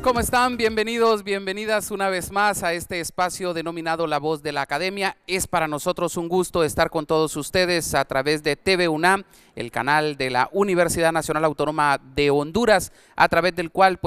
¿Cómo están? Bienvenidos, bienvenidas una vez más a este espacio denominado La Voz de la Academia. Es para nosotros un gusto estar con todos ustedes a través de TV UNAM, el canal de la Universidad Nacional Autónoma de Honduras, a través del cual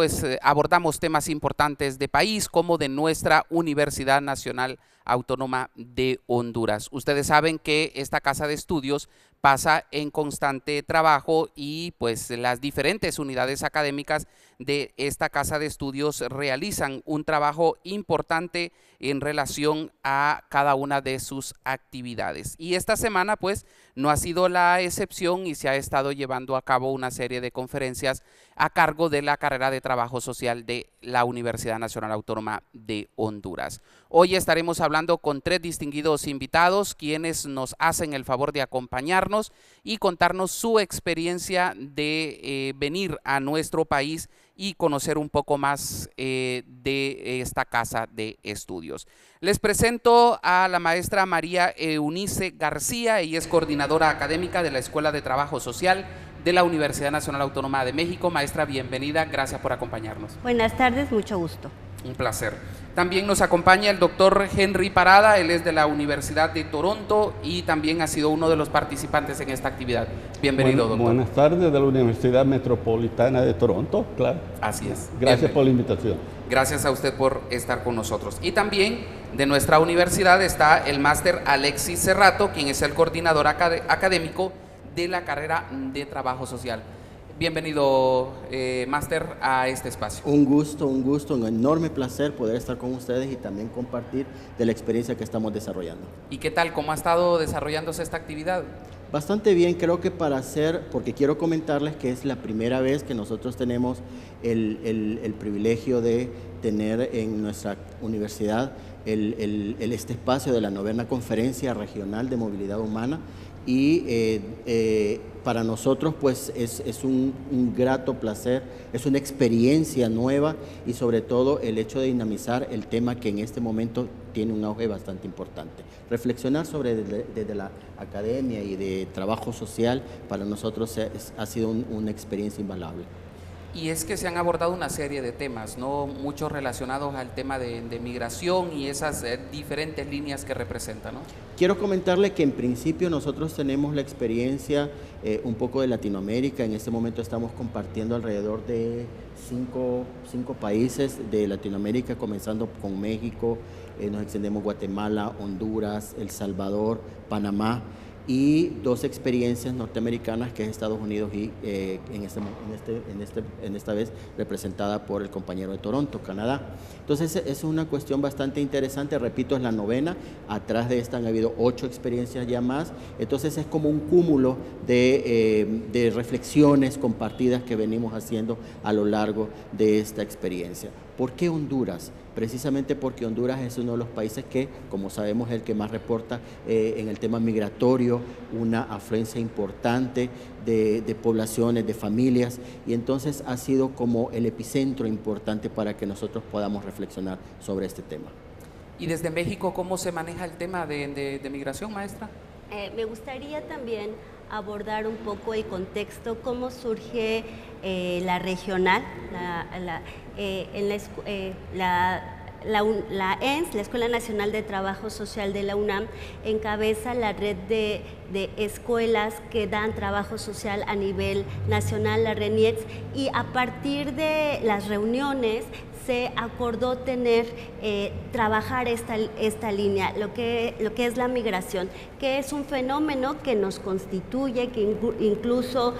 abordamos temas importantes de país como de nuestra Universidad Nacional Autónoma de Honduras. Ustedes saben que esta casa de estudios pasa en constante trabajo y pues las diferentes unidades académicas de esta casa de estudios realizan un trabajo importante en relación a cada una de sus actividades. Y esta semana pues no ha sido la excepción y se ha estado llevando a cabo una serie de conferencias a cargo de la carrera de Trabajo Social de la Universidad Nacional Autónoma de Honduras. Hoy estaremos hablando con 3 distinguidos invitados quienes nos hacen el favor de acompañarnos y contarnos su experiencia de venir a nuestro país y conocer un poco más de esta casa de estudios. Les presento a la maestra María Eunice García. Ella es coordinadora académica de la Escuela de Trabajo Social de la Universidad Nacional Autónoma de México. Maestra, bienvenida, gracias por acompañarnos. Buenas tardes, mucho gusto. Un placer. También nos acompaña el doctor Henry Parada, él es de la Universidad de Toronto y también ha sido uno de los participantes en esta actividad. Bienvenido, doctor. Buenas tardes, de la Universidad Metropolitana de Toronto, claro. Así es. Gracias por la invitación. Gracias a usted por estar con nosotros. Y también de nuestra universidad está el máster Alexis Cerrato, quien es el coordinador académico de la carrera de Trabajo Social. Bienvenido, máster, a este espacio. Un gusto, un enorme placer poder estar con ustedes y también compartir de la experiencia que estamos desarrollando. ¿Y qué tal? ¿Cómo ha estado desarrollándose esta actividad? Bastante bien, creo que porque quiero comentarles que es la primera vez que nosotros tenemos el privilegio de tener en nuestra universidad este espacio de la 9ª Conferencia Regional de Movilidad Humana. Y para nosotros pues es un grato placer, es una experiencia nueva y sobre todo el hecho de dinamizar el tema que en este momento tiene un auge bastante importante. Reflexionar sobre desde la academia y de trabajo social para nosotros ha sido una experiencia invaluable. Y es que se han abordado una serie de temas, ¿no? Muchos relacionados al tema de migración y esas diferentes líneas que representan, ¿no? Quiero comentarle que en principio nosotros tenemos la experiencia un poco de Latinoamérica. En este momento estamos compartiendo alrededor de cinco países de Latinoamérica, comenzando con México, nos extendemos Guatemala, Honduras, El Salvador, Panamá, y 2 experiencias norteamericanas, que es Estados Unidos y en esta vez representada por el compañero de Toronto, Canadá. Entonces es una cuestión bastante interesante, repito, es la 9ª, atrás de esta han habido 8 experiencias ya más, entonces es como un cúmulo de reflexiones compartidas que venimos haciendo a lo largo de esta experiencia. ¿Por qué Honduras? Precisamente porque Honduras es uno de los países que, como sabemos, es el que más reporta en el tema migratorio, una afluencia importante de poblaciones, de familias, y entonces ha sido como el epicentro importante para que nosotros podamos reflexionar sobre este tema. ¿Y desde México cómo se maneja el tema de migración, maestra? Me gustaría también abordar un poco el contexto, cómo surge la regional, la ENS, la Escuela Nacional de Trabajo Social de la UNAM, encabeza la red de escuelas que dan trabajo social a nivel nacional, la RENIEX, y a partir de las reuniones se acordó trabajar esta línea, lo que es la migración, que es un fenómeno que nos constituye, que incluso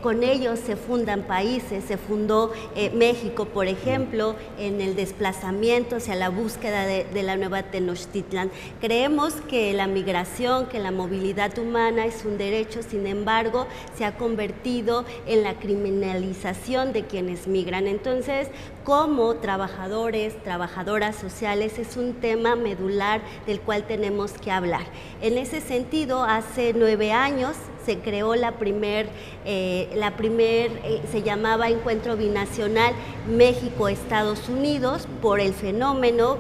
con ellos se fundan países. Se fundó México, por ejemplo, en el desplazamiento hacia la búsqueda de la nueva Tenochtitlan. Creemos que la migración, que la movilidad humana es un derecho, sin embargo, se ha convertido en la criminalización de quienes migran. Entonces, como trabajadores, trabajadoras sociales, es un tema medular del cual tenemos que hablar. En ese sentido, hace 9 años se creó se llamaba Encuentro Binacional México-Estados Unidos por el fenómeno.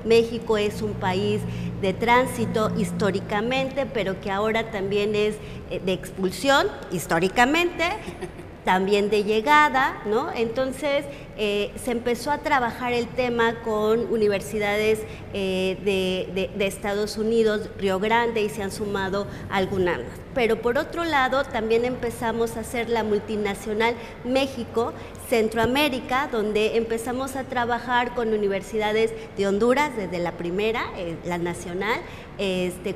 México es un país de tránsito históricamente, pero que ahora también es de expulsión históricamente. también de llegada, ¿no? Entonces se empezó a trabajar el tema con universidades de Estados Unidos, Río Grande, y se han sumado algunas. Pero por otro lado, también empezamos a hacer la multinacional México, Centroamérica, donde empezamos a trabajar con universidades de Honduras, desde la primera, la nacional,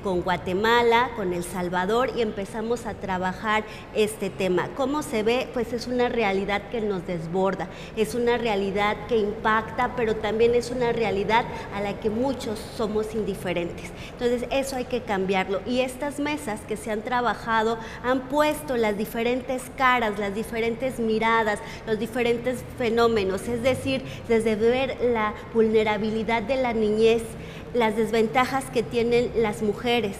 con Guatemala, con El Salvador, y empezamos a trabajar este tema. ¿Cómo se ve? Pues es una realidad que nos desborda, es una realidad que impacta, pero también es una realidad a la que muchos somos indiferentes. Entonces eso hay que cambiarlo, y estas mesas que se han trabajado han puesto las diferentes caras, las diferentes miradas, los diferentes fenómenos, es decir, desde ver la vulnerabilidad de la niñez, las desventajas que tienen las mujeres,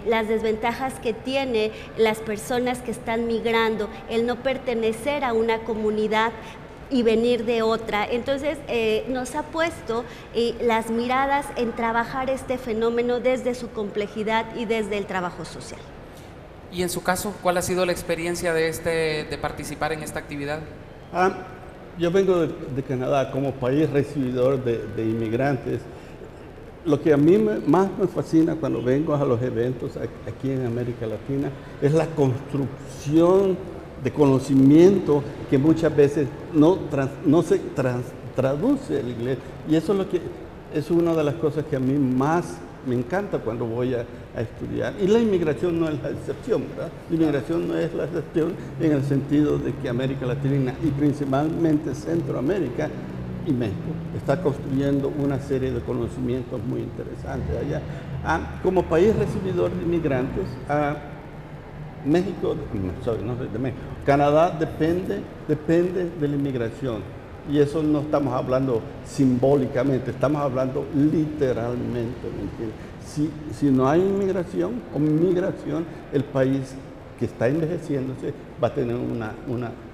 las desventajas que tienen las personas que están migrando, el no pertenecer a una comunidad y venir de otra. Entonces nos ha puesto las miradas en trabajar este fenómeno desde su complejidad y desde el trabajo social. Y en su caso, ¿cuál ha sido la experiencia de participar en esta actividad? Yo vengo de Canadá como país recibidor de inmigrantes. Lo que a mí más me fascina cuando vengo a los eventos aquí en América Latina es la construcción de conocimiento que muchas veces no se traduce al inglés. Y eso es una de las cosas que a mí más me encanta cuando voy a estudiar. Y la inmigración no es la excepción, ¿verdad? La inmigración no es la excepción en el sentido de que América Latina y principalmente Centroamérica y México está construyendo una serie de conocimientos muy interesantes allá. Como país recibidor de inmigrantes, México, Canadá depende de la inmigración. Y eso no estamos hablando simbólicamente, estamos hablando literalmente, ¿me entiendes? Si no hay inmigración o migración, el país que está envejeciéndose va a tener una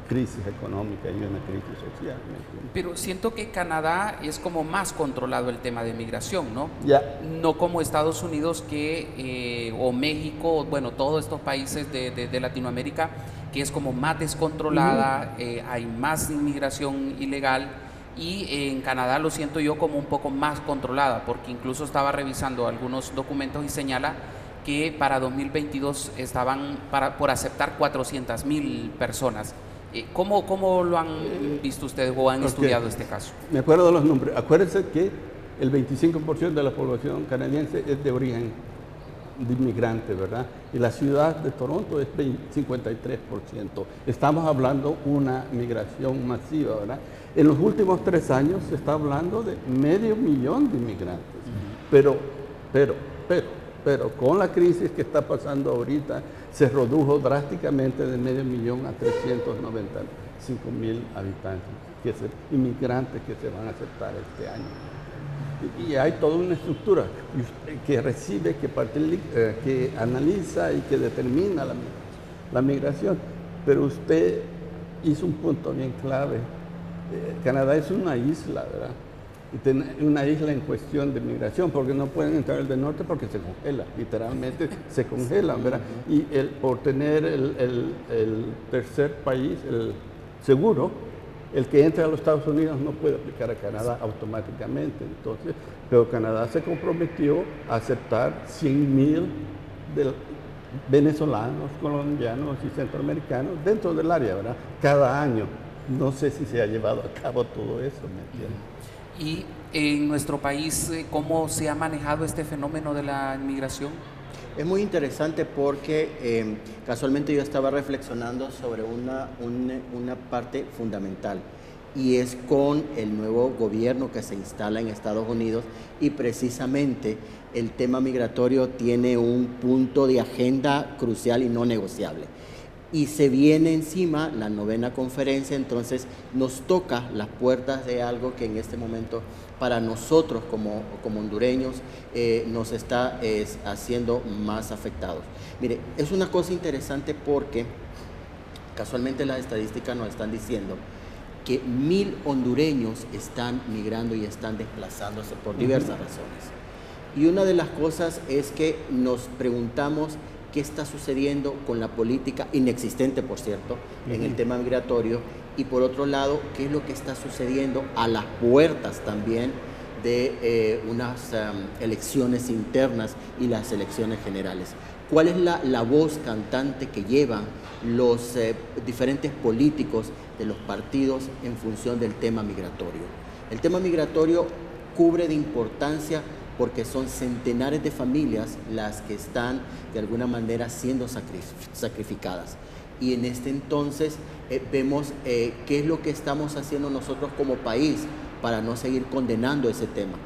crisis económica y una crisis social, ¿me entiendes? Pero siento que Canadá es como más controlado el tema de migración, ¿no? Ya. No como Estados Unidos o México, bueno, todos estos países de Latinoamérica, que es como más descontrolada, hay más inmigración ilegal, y en Canadá lo siento yo como un poco más controlada, porque incluso estaba revisando algunos documentos y señala que para 2022 estaban por aceptar 400,000 personas. ¿Cómo lo han visto ustedes o han estudiado este caso? Me acuerdo de los nombres. Acuérdense que el 25% de la población canadiense es de origen de inmigrantes, ¿verdad? Y la ciudad de Toronto es 53%. Estamos hablando de una migración masiva, ¿verdad? En los últimos 3 años se está hablando de 500,000 de inmigrantes. Pero con la crisis que está pasando ahorita, se redujo drásticamente de 500,000 a 395,000 habitantes, inmigrantes que se van a aceptar este año. Y hay toda una estructura que recibe, que analiza y que determina la migración. Pero usted hizo un punto bien clave. Canadá es una isla, ¿verdad? Una isla en cuestión de migración, porque no pueden entrar del norte porque se congela, literalmente se congelan, ¿verdad? Y por tener el tercer país, el seguro, el que entra a los Estados Unidos no puede aplicar a Canadá automáticamente. Entonces, pero Canadá se comprometió a aceptar 100,000 venezolanos, colombianos y centroamericanos dentro del área, ¿verdad? Cada año. No sé si se ha llevado a cabo todo eso, ¿me entiendes? Y en nuestro país, ¿cómo se ha manejado este fenómeno de la inmigración? Es muy interesante porque casualmente yo estaba reflexionando sobre una parte fundamental, y es con el nuevo gobierno que se instala en Estados Unidos, y precisamente el tema migratorio tiene un punto de agenda crucial y no negociable. Y se viene encima la 9ª conferencia, entonces nos toca las puertas de algo que en este momento para nosotros como hondureños nos está haciendo más afectados. Mire, es una cosa interesante porque casualmente las estadísticas nos están diciendo que 1,000 hondureños están migrando y están desplazándose por diversas razones. Y una de las cosas es que nos preguntamos qué está sucediendo con la política, inexistente por cierto, en el tema migratorio, y por otro lado, qué es lo que está sucediendo a las puertas también de unas elecciones internas y las elecciones generales. ¿Cuál es la voz cantante que llevan los diferentes políticos de los partidos en función del tema migratorio? El tema migratorio cubre de importancia porque son centenares de familias las que están de alguna manera siendo sacrificadas. Y en este entonces vemos qué es lo que estamos haciendo nosotros como país para no seguir condenando ese tema.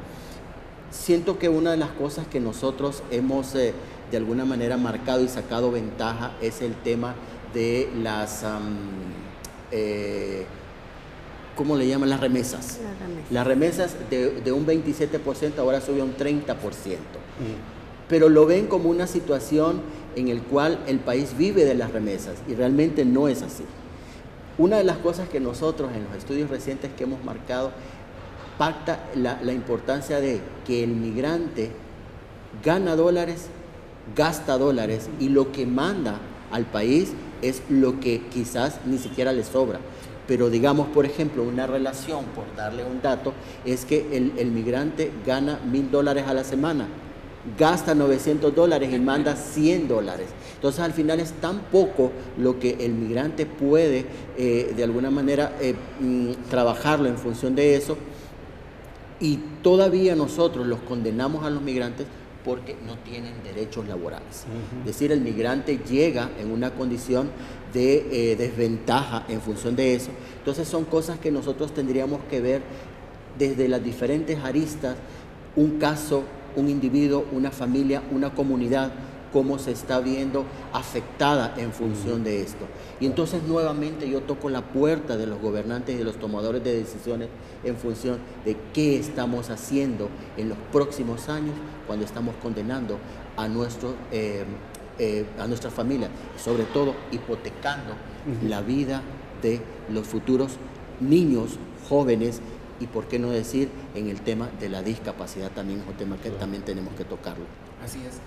Siento que una de las cosas que nosotros hemos de alguna manera marcado y sacado ventaja es el tema de las, ¿cómo le llaman? Las remesas. Las remesas de un 27% ahora subió a un 30%. Pero lo ven como una situación en la cual el país vive de las remesas y realmente no es así. Una de las cosas que nosotros en los estudios recientes que hemos marcado pacta la importancia de que el migrante gana dólares, gasta dólares y lo que manda al país es lo que quizás ni siquiera le sobra. Pero digamos, por ejemplo, una relación, por darle un dato, es que el migrante gana $1,000 a la semana, gasta $900 y manda $100. Entonces al final es tan poco lo que el migrante puede de alguna manera trabajarlo en función de eso, y todavía nosotros los condenamos a los migrantes porque no tienen derechos laborales. Es decir, el migrante llega en una condición de desventaja en función de eso. Entonces son cosas que nosotros tendríamos que ver desde las diferentes aristas, un caso, un individuo, una familia, una comunidad, cómo se está viendo afectada en función de esto. Y entonces nuevamente yo toco la puerta de los gobernantes y de los tomadores de decisiones en función de qué estamos haciendo en los próximos años cuando estamos condenando a nuestras familias, sobre todo hipotecando la vida de los futuros niños, jóvenes, y por qué no decir en el tema de la discapacidad también es un tema que también tenemos que tocarlo. Así es.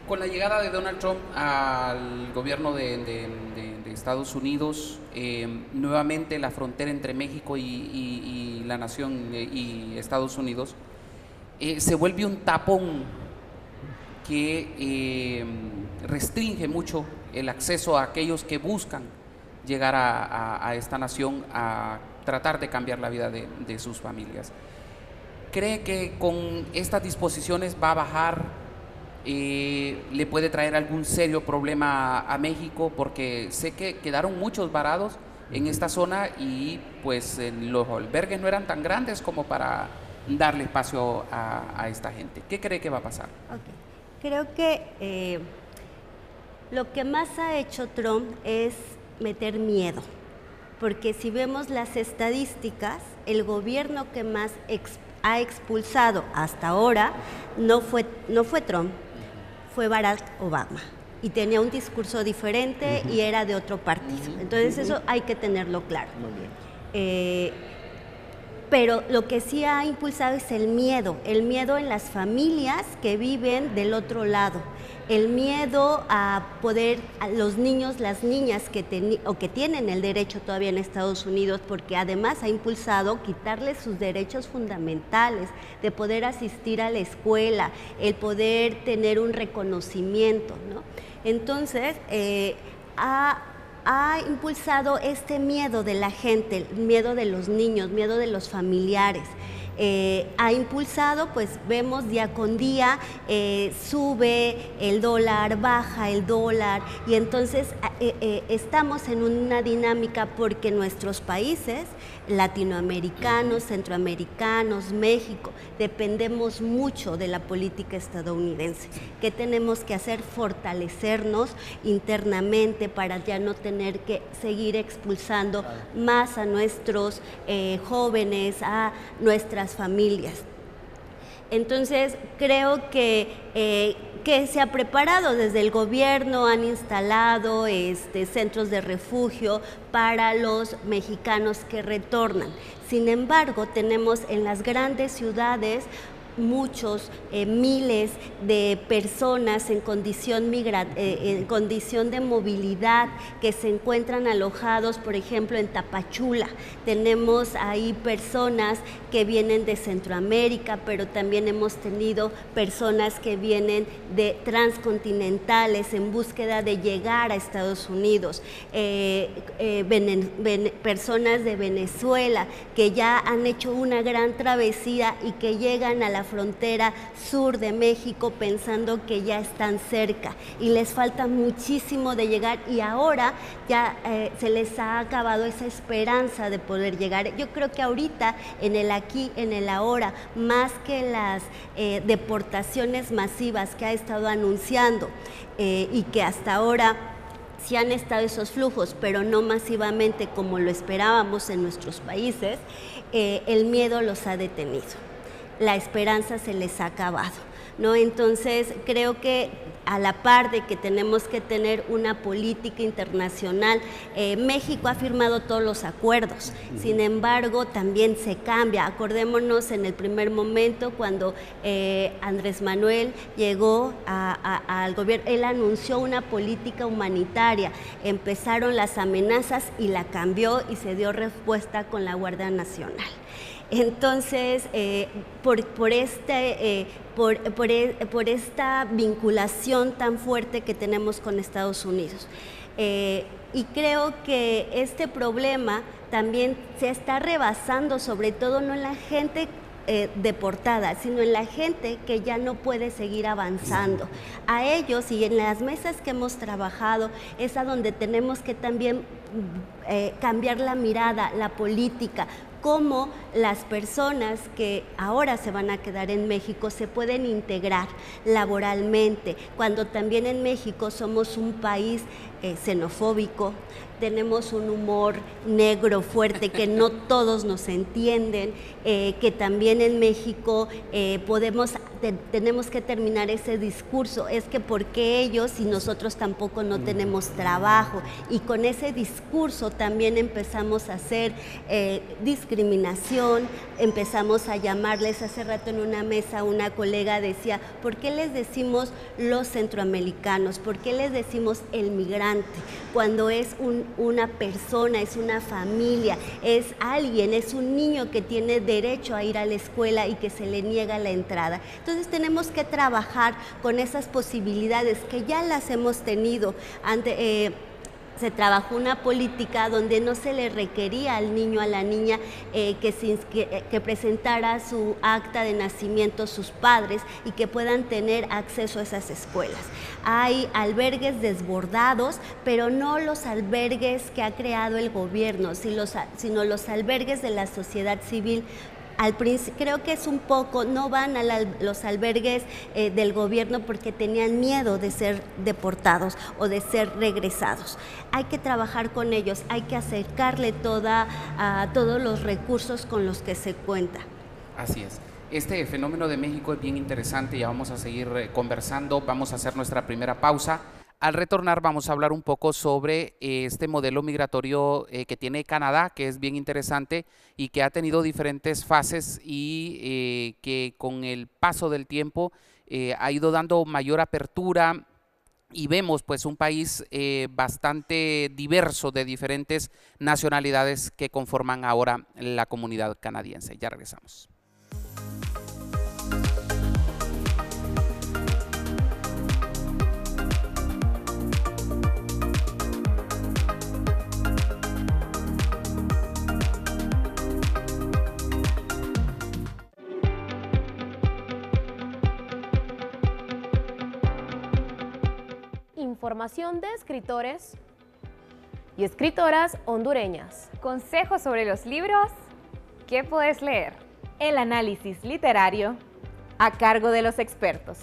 Con la llegada de Donald Trump al gobierno de Estados Unidos, nuevamente la frontera entre México y la nación y Estados Unidos se vuelve un tapón que restringe mucho el acceso a aquellos que buscan llegar a esta nación a tratar de cambiar la vida de sus familias. ¿Cree que con estas disposiciones va a bajar, le puede traer algún serio problema a México? Porque sé que quedaron muchos varados en esta zona y pues los albergues no eran tan grandes como para darle espacio a esta gente. ¿Qué cree que va a pasar? Okay. Creo que lo que más ha hecho Trump es meter miedo, porque si vemos las estadísticas, el gobierno que más ha expulsado hasta ahora no fue Trump, fue Barack Obama, y tenía un discurso diferente y era de otro partido. Entonces eso hay que tenerlo claro. Muy bien. Pero lo que sí ha impulsado es el miedo en las familias que viven del otro lado, el miedo a los niños, las niñas que tienen el derecho todavía en Estados Unidos, porque además ha impulsado quitarles sus derechos fundamentales de poder asistir a la escuela, el poder tener un reconocimiento, ¿no? Entonces, ha impulsado este miedo de la gente, el miedo de los niños, miedo de los familiares. Ha impulsado, pues vemos día con día, sube el dólar, baja el dólar, y entonces estamos en una dinámica porque nuestros países latinoamericanos, centroamericanos, México, dependemos mucho de la política estadounidense. ¿Qué tenemos que hacer? Fortalecernos internamente para ya no tener que seguir expulsando más a nuestros jóvenes, a nuestras familias. Entonces, creo que se ha preparado desde el gobierno, han instalado centros de refugio para los mexicanos que retornan. Sin embargo, tenemos en las grandes ciudades muchos, miles de personas en condición de movilidad que se encuentran alojados, por ejemplo, en Tapachula. Tenemos ahí personas que vienen de Centroamérica, pero también hemos tenido personas que vienen de transcontinentales en búsqueda de llegar a Estados Unidos, personas de Venezuela que ya han hecho una gran travesía y que llegan a la frontera sur de México pensando que ya están cerca y les falta muchísimo de llegar, y ahora ya se les ha acabado esa esperanza de poder llegar. Yo creo que ahorita, en el aquí, en el ahora, más que las deportaciones masivas que ha estado anunciando y que hasta ahora sí han estado esos flujos, pero no masivamente como lo esperábamos en nuestros países, el miedo los ha detenido, la esperanza se les ha acabado, ¿no? Entonces creo que a la par de que tenemos que tener una política internacional, México ha firmado todos los acuerdos, sin embargo también se cambia. Acordémonos en el primer momento cuando Andrés Manuel llegó al gobierno, él anunció una política humanitaria, empezaron las amenazas y la cambió y se dio respuesta con la Guardia Nacional. Entonces, por esta vinculación tan fuerte que tenemos con Estados Unidos. Y creo que este problema también se está rebasando, sobre todo no en la gente deportada, sino en la gente que ya no puede seguir avanzando. A ellos, y en las mesas que hemos trabajado, es a donde tenemos que también cambiar la mirada, la política, cómo las personas que ahora se van a quedar en México se pueden integrar laboralmente, cuando también en México somos un país xenofóbico, tenemos un humor negro fuerte que no todos nos entienden, que también en México tenemos que terminar ese discurso, es que ¿por qué ellos y nosotros tampoco no tenemos trabajo? Y con ese discurso también empezamos a hacer discriminación, empezamos a llamarles. Hace rato en una mesa una colega decía, ¿por qué les decimos los centroamericanos? ¿Por qué les decimos el migrante? Cuando es una persona, es una familia, es alguien, es un niño que tiene derecho a ir a la escuela y que se le niega la entrada. Entonces tenemos que trabajar con esas posibilidades que ya las hemos tenido. Se trabajó una política donde no se le requería al niño, a la niña, que presentara su acta de nacimiento sus padres y que puedan tener acceso a esas escuelas. Hay albergues desbordados, pero no los albergues que ha creado el gobierno, sino los albergues de la sociedad civil. Creo que es un poco, no van a los albergues del gobierno porque tenían miedo de ser deportados o de ser regresados. Hay que trabajar con ellos, hay que acercarle todos los recursos con los que se cuenta. Así es. Este fenómeno de México es bien interesante, ya vamos a seguir conversando, vamos a hacer nuestra primera pausa. Al retornar vamos a hablar un poco sobre este modelo migratorio que tiene Canadá, que es bien interesante y que ha tenido diferentes fases y que con el paso del tiempo ha ido dando mayor apertura, y vemos pues un país bastante diverso de diferentes nacionalidades que conforman ahora la comunidad canadiense. Ya regresamos. Información de escritores y escritoras hondureñas. Consejos sobre los libros que puedes leer. El análisis literario a cargo de los expertos.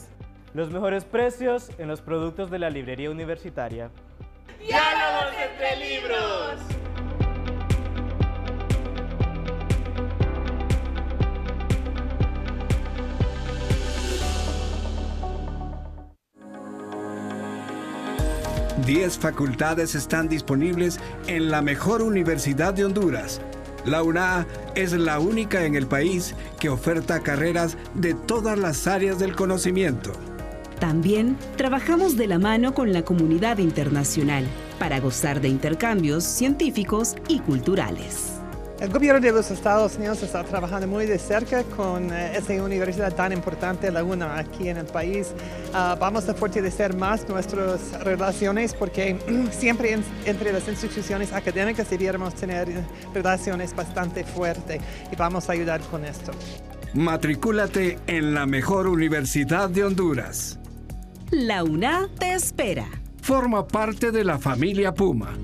Los mejores precios en los productos de la librería universitaria. ¡Diálogos entre libros! Diez facultades están disponibles en la mejor universidad de Honduras. La UNA es la única en el país que oferta carreras de todas las áreas del conocimiento. También trabajamos de la mano con la comunidad internacional para gozar de intercambios científicos y culturales. El gobierno de los Estados Unidos está trabajando muy de cerca con esta universidad tan importante, la UNA, aquí en el país. Vamos a fortalecer más nuestras relaciones porque siempre entre las instituciones académicas debiéramos tener relaciones bastante fuertes y vamos a ayudar con esto. Matricúlate en la mejor universidad de Honduras. La UNA te espera. Forma parte de la familia Puma.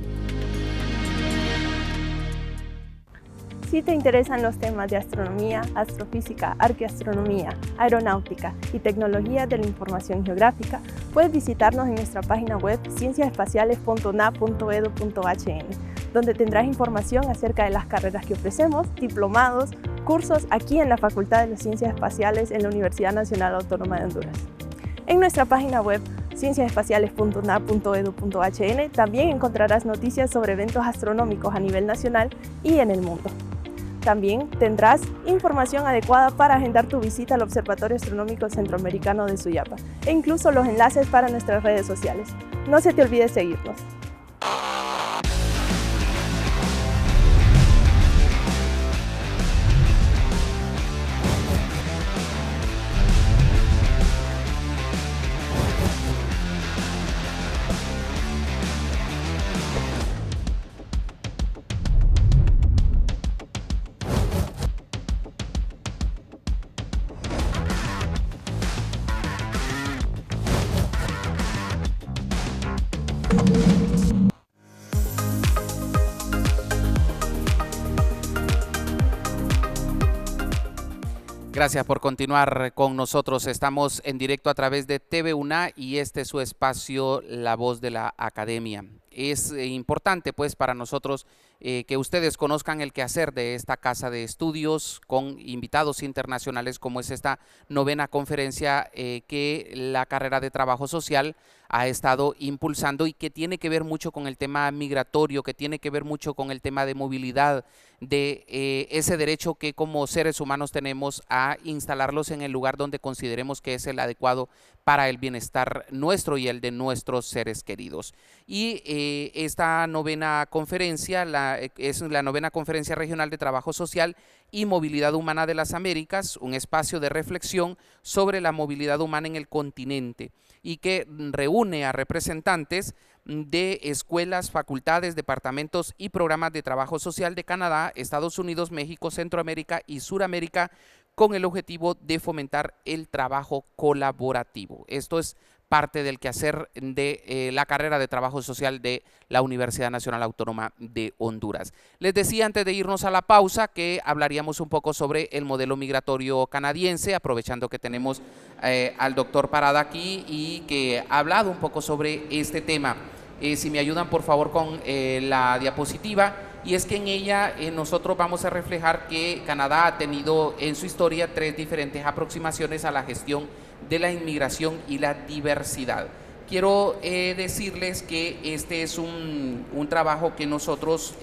Si te interesan los temas de astronomía, astrofísica, arqueastronomía, aeronáutica y tecnología de la información geográfica, puedes visitarnos en nuestra página web cienciasespaciales.una.edu.hn, donde tendrás información acerca de las carreras que ofrecemos, diplomados, cursos aquí en la Facultad de las Ciencias Espaciales en la Universidad Nacional Autónoma de Honduras. En nuestra página web cienciasespaciales.una.edu.hn también encontrarás noticias sobre eventos astronómicos a nivel nacional y en el mundo. También tendrás información adecuada para agendar tu visita al Observatorio Astronómico Centroamericano de Suyapa e incluso los enlaces para nuestras redes sociales. No se te olvide seguirnos. Gracias por continuar con nosotros. Estamos en directo a través de TV UNA y este es su espacio, La Voz de la Academia. Es importante pues para nosotros que ustedes conozcan el quehacer de esta casa de estudios con invitados internacionales como es esta 9ª conferencia que la carrera de trabajo social ha estado impulsando y que tiene que ver mucho con el tema migratorio, que tiene que ver mucho con el tema de movilidad, de ese derecho que como seres humanos tenemos a instalarlos en el lugar donde consideremos que es el adecuado para el bienestar nuestro y el de nuestros seres queridos. Y esta 9ª conferencia es la 9ª Conferencia Regional de Trabajo Social y Movilidad Humana de las Américas, un espacio de reflexión sobre la movilidad humana en el continente y que reúne a representantes de escuelas, facultades, departamentos y programas de trabajo social de Canadá, Estados Unidos, México, Centroamérica y Suramérica con el objetivo de fomentar el trabajo colaborativo. Esto es parte del quehacer de la carrera de trabajo social de la Universidad Nacional Autónoma de Honduras. Les decía antes de irnos a la pausa que hablaríamos un poco sobre el modelo migratorio canadiense, aprovechando que tenemos al doctor Parada aquí y que ha hablado un poco sobre este tema. Si me ayudan por favor con la diapositiva, y es que en ella nosotros vamos a reflejar que Canadá ha tenido en su historia 3 diferentes aproximaciones a la gestión de la inmigración y la diversidad. Quiero decirles que este es un trabajo que nosotros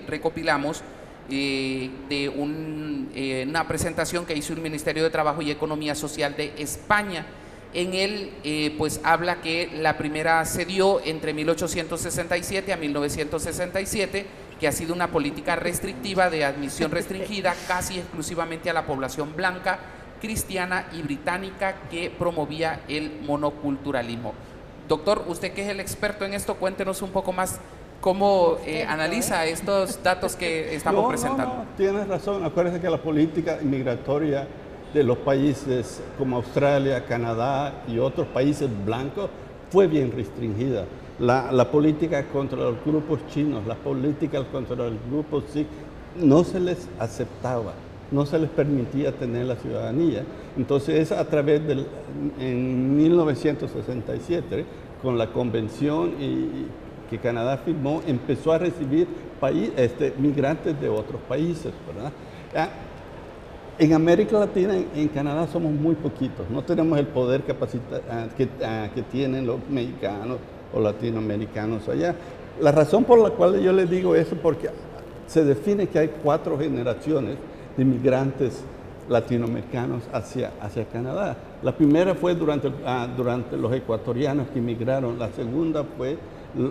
recopilamos de una presentación que hizo el Ministerio de Trabajo y Economía Social de España. En él pues habla que la primera se dio entre 1867 a 1967, que ha sido una política restrictiva de admisión restringida casi exclusivamente a la población blanca, cristiana y británica que promovía el monoculturalismo. Doctor, usted que es el experto en esto, cuéntenos un poco más cómo analiza estos datos que estamos presentando. No, tienes razón. Acuérdense que la política migratoria de los países como Australia, Canadá y otros países blancos fue bien restringida. La política contra los grupos chinos, la política contra los grupos sikh, no se les aceptaba, no se les permitía tener la ciudadanía. Entonces, a través del, en 1967, con la convención que Canadá firmó, empezó a recibir migrantes de otros países, ¿verdad? En América Latina, en Canadá, somos muy poquitos, no tenemos el poder que tienen los mexicanos o latinoamericanos allá. La razón por la cual yo les digo eso, porque se define que hay 4 generaciones de inmigrantes latinoamericanos hacia Canadá. La primera fue durante los ecuatorianos que inmigraron, la segunda fue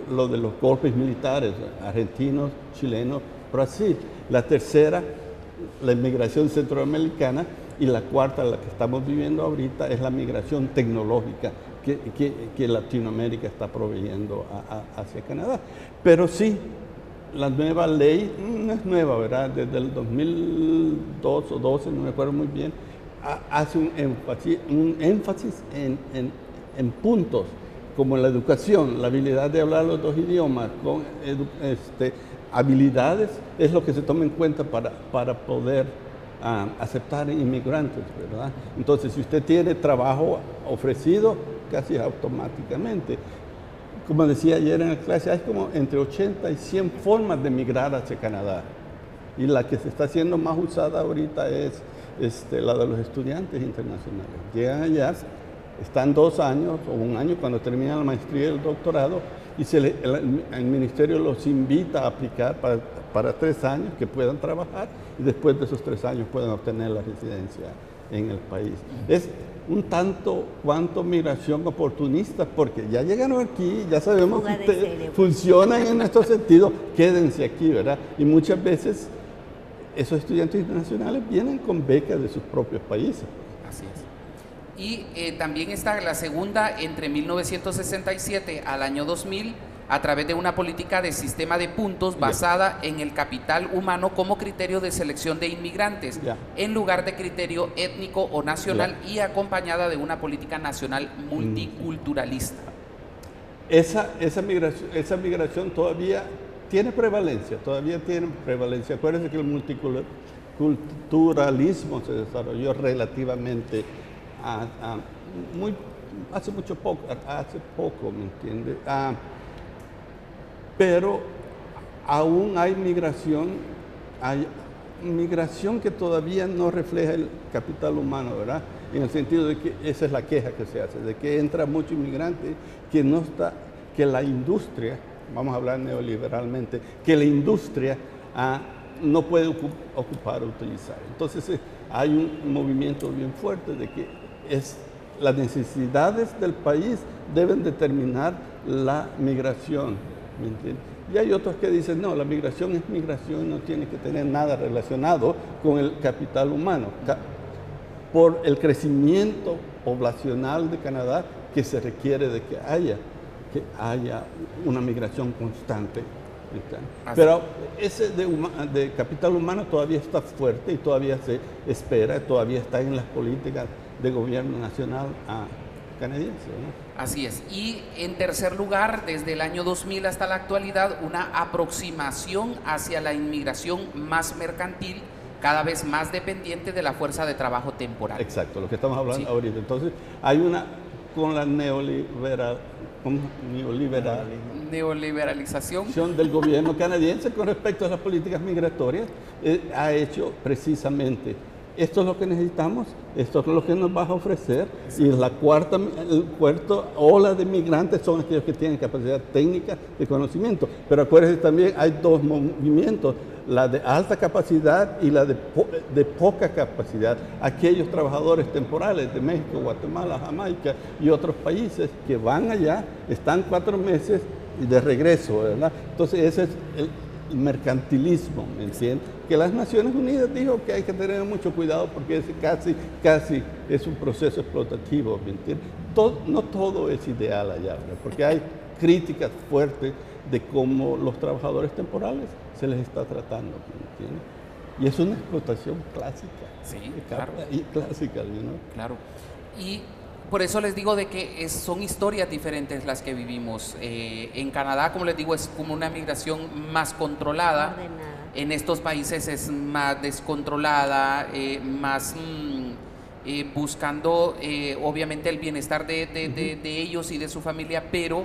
lo de los golpes militares, argentinos, chilenos, Brasil. La tercera, la inmigración centroamericana, y la cuarta, la que estamos viviendo ahorita, es la migración tecnológica que Latinoamérica está proveyendo hacia Canadá. Pero sí, la nueva ley, no es nueva, ¿verdad? Desde el 2002 o 12, no me acuerdo muy bien, hace un énfasis en puntos como la educación, la habilidad de hablar los 2 idiomas, con habilidades, es lo que se toma en cuenta para poder aceptar inmigrantes, ¿verdad? Entonces, si usted tiene trabajo ofrecido, casi automáticamente. Como decía ayer en la clase, hay como entre 80 y 100 formas de migrar hacia Canadá. Y la que se está haciendo más usada ahorita es la de los estudiantes internacionales. Llegan allá, están 2 años o 1 año cuando terminan la maestría y el doctorado, y el ministerio los invita a aplicar para 3 años que puedan trabajar, y después de esos 3 años puedan obtener la residencia en el país. Es un tanto cuanto migración oportunista, porque ya llegaron aquí, ya sabemos que ustedes funcionan en nuestro sentido, quédense aquí, ¿verdad? Y muchas veces esos estudiantes internacionales vienen con becas de sus propios países. Así es. Y también está la segunda, entre 1967 al año 2000, a través de una política de sistema de puntos basada en el capital humano como criterio de selección de inmigrantes, en lugar de criterio étnico o nacional, y acompañada de una política nacional multiculturalista. Esa migración todavía tiene prevalencia, Acuérdense que el multiculturalismo se desarrolló relativamente hace poco, ¿me entiende? Pero aún hay migración que todavía no refleja el capital humano, ¿verdad? En el sentido de que esa es la queja que se hace, de que entra mucho inmigrante que la industria, vamos a hablar neoliberalmente, que la industria no puede ocupar o utilizar. Entonces hay un movimiento bien fuerte de que las necesidades del país deben determinar la migración, ¿me entiendes? Y hay otros que dicen, no, la migración es migración, no tiene que tener nada relacionado con el capital humano. Por el crecimiento poblacional de Canadá, que se requiere de que haya una migración constante. Pero ese de capital humano todavía está fuerte y todavía se espera, todavía está en las políticas de gobierno nacional canadiense, ¿no? Así es. Y en tercer lugar, desde el año 2000 hasta la actualidad, una aproximación hacia la inmigración más mercantil, cada vez más dependiente de la fuerza de trabajo temporal. Exacto, lo que estamos hablando ahorita. Entonces, hay con la neoliberalización del gobierno canadiense con respecto a las políticas migratorias, ha hecho precisamente: esto es lo que necesitamos, esto es lo que nos vas a ofrecer, y el cuarta ola de migrantes son aquellos que tienen capacidad técnica de conocimiento. Pero acuérdense también, hay 2 movimientos, la de alta capacidad y la de poca capacidad. Aquellos trabajadores temporales de México, Guatemala, Jamaica y otros países que van allá, están 4 meses y de regreso, ¿verdad? Entonces ese es el mercantilismo, ¿me entiendes? Que las Naciones Unidas dijo que hay que tener mucho cuidado porque ese casi es un proceso explotativo, ¿me entiendes? No todo es ideal allá, ¿verdad? Porque hay críticas fuertes de cómo los trabajadores temporales se les está tratando, ¿me entiendes? Y es una explotación clásica. Sí, claro. Clásica, ¿no? Claro. Y por eso les digo de que son historias diferentes las que vivimos. En Canadá, como les digo, es como una migración más controlada. En estos países es más descontrolada, más buscando obviamente el bienestar de ellos y de su familia, pero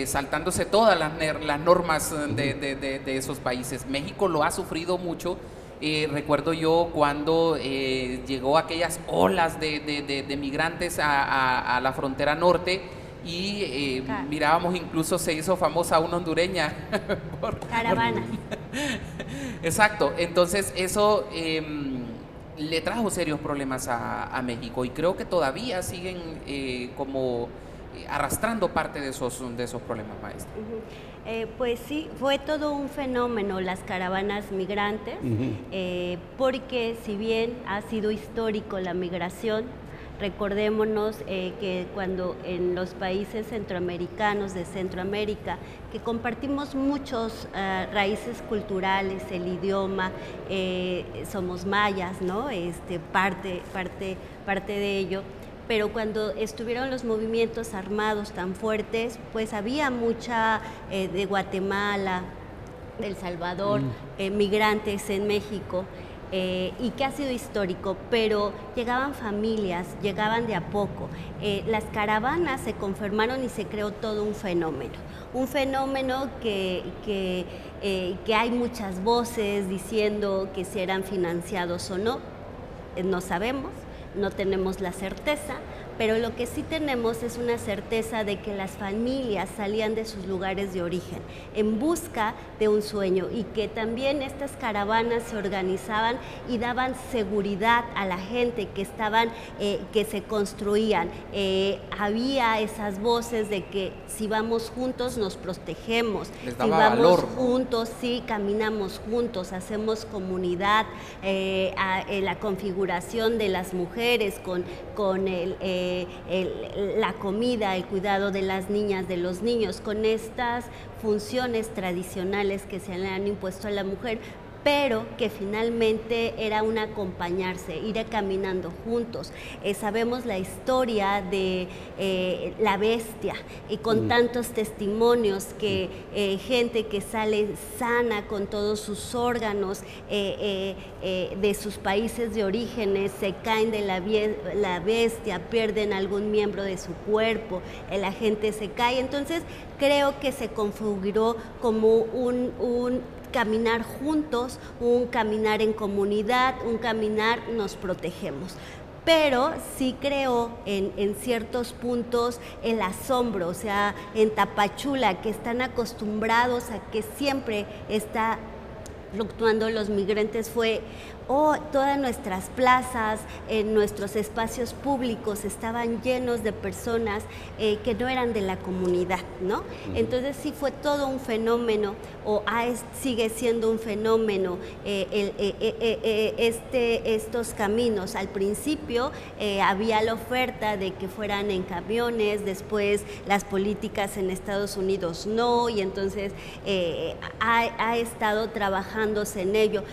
saltándose todas las normas de esos países. México lo ha sufrido mucho. Recuerdo yo cuando llegó aquellas olas de migrantes a la frontera norte, y mirábamos, incluso se hizo famosa una hondureña caravana. Exacto, entonces eso le trajo serios problemas a México y creo que todavía siguen como arrastrando parte de esos problemas, maestra. Pues sí, fue todo un fenómeno las caravanas migrantes, porque si bien ha sido histórico la migración, recordémonos que cuando en los países centroamericanos de Centroamérica, que compartimos muchos raíces culturales, el idioma, somos mayas, ¿no? Parte de ello. Pero cuando estuvieron los movimientos armados tan fuertes, pues había mucha de Guatemala, de El Salvador, migrantes en México, y que ha sido histórico, pero llegaban familias, llegaban de a poco. Las caravanas se conformaron y se creó todo un fenómeno que hay muchas voces diciendo que si eran financiados o no, no sabemos. No tenemos la certeza, pero lo que sí tenemos es una certeza de que las familias salían de sus lugares de origen en busca de un sueño y que también estas caravanas se organizaban y daban seguridad a la gente que se construían. Había esas voces de que si vamos juntos nos protegemos, si vamos juntos, sí, caminamos juntos, hacemos comunidad, la configuración de las mujeres con la comida, el cuidado de las niñas, de los niños, con estas funciones tradicionales que se le han impuesto a la mujer, pero que finalmente era un acompañarse, ir caminando juntos. Sabemos la historia de la bestia y con tantos testimonios que gente que sale sana con todos sus órganos de sus países de orígenes, se caen de la bestia, pierden algún miembro de su cuerpo, la gente se cae. Entonces creo que se configuró como un caminar juntos, un caminar en comunidad, un caminar nos protegemos. Pero sí creo en ciertos puntos el asombro, o sea, en Tapachula, que están acostumbrados a que siempre está fluctuando los migrantes, fue todas nuestras plazas, nuestros espacios públicos estaban llenos de personas que no eran de la comunidad, ¿no? Entonces sí fue todo un fenómeno, sigue siendo un fenómeno estos caminos. Al principio había la oferta de que fueran en camiones, después las políticas en Estados Unidos no, y entonces ha estado trabajándose en ello.